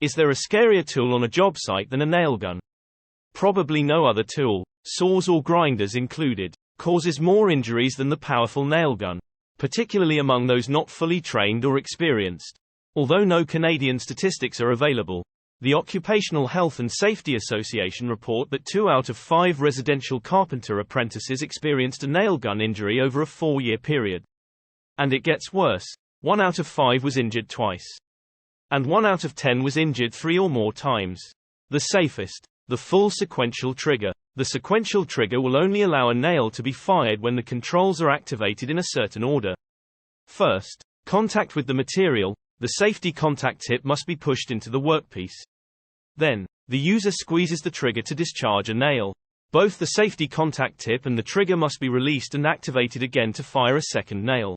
Is there a scarier tool on a job site than a nail gun? Probably no other tool, saws or grinders included, causes more injuries than the powerful nail gun, particularly among those not fully trained or experienced. Although no Canadian statistics are available, the Occupational Health and Safety Association report that 2 out of 5 residential carpenter apprentices experienced a nail gun injury over a 4-year period. And it gets worse. 1 out of 5 was injured twice. And 1 out of 10 was injured 3 or more times. The safest. The full sequential trigger. The sequential trigger will only allow a nail to be fired when the controls are activated in a certain order. First, contact with the material. The safety contact tip must be pushed into the workpiece. Then, the user squeezes the trigger to discharge a nail. Both the safety contact tip and the trigger must be released and activated again to fire a second nail.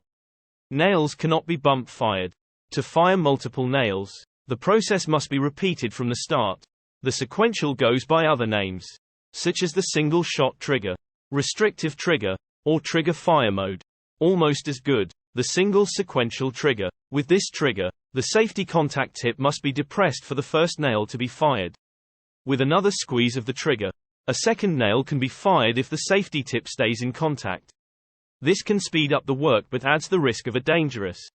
Nails cannot be bump fired. To fire multiple nails, the process must be repeated from the start. The sequential goes by other names, such as the single shot trigger, restrictive trigger, or trigger fire mode. Almost as good, the single sequential trigger. With this trigger, the safety contact tip must be depressed for the first nail to be fired. With another squeeze of the trigger, a second nail can be fired if the safety tip stays in contact. This can speed up the work but adds the risk of a dangerous,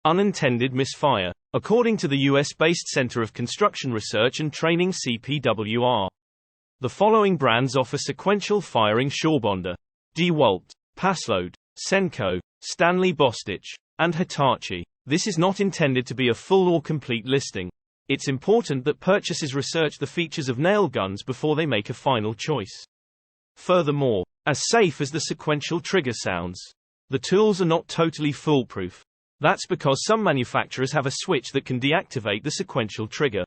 unintended misfire, according to the US-based Center of Construction Research and Training CPWR. The following brands offer sequential firing: Shorebonder, DeWalt, Paslode, Senko, Stanley Bostitch, and Hitachi. This is not intended to be a full or complete listing. It's important that purchasers research the features of nail guns before they make a final choice. Furthermore, as safe as the sequential trigger sounds, the tools are not totally foolproof. That's because some manufacturers have a switch that can deactivate the sequential trigger,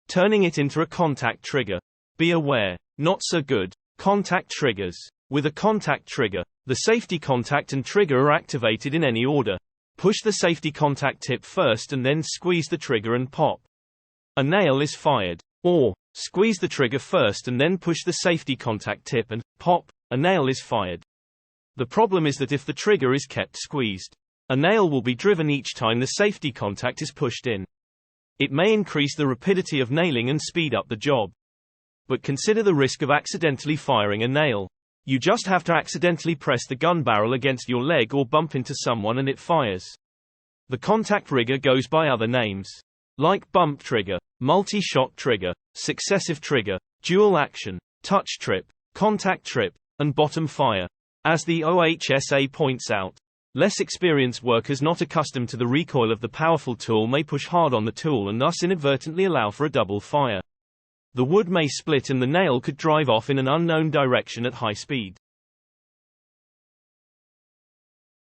turning it into a contact trigger. Be aware, not so good contact triggers. With a contact trigger, the safety contact and trigger are activated in any order. Push the safety contact tip first and then squeeze the trigger and pop. A nail is fired. Or, squeeze the trigger first and then push the safety contact tip and, pop, a nail is fired. The problem is that if the trigger is kept squeezed, a nail will be driven each time the safety contact is pushed in. It may increase the rapidity of nailing and speed up the job. But consider the risk of accidentally firing a nail. You just have to accidentally press the gun barrel against your leg or bump into someone and it fires. The contact trigger goes by other names, like bump trigger, multi-shot trigger, successive trigger, dual action, touch trip, contact trip, and bottom fire. As the OHSA points out, less experienced workers not accustomed to the recoil of the powerful tool may push hard on the tool and thus inadvertently allow for a double fire. The wood may split and the nail could drive off in an unknown direction at high speed.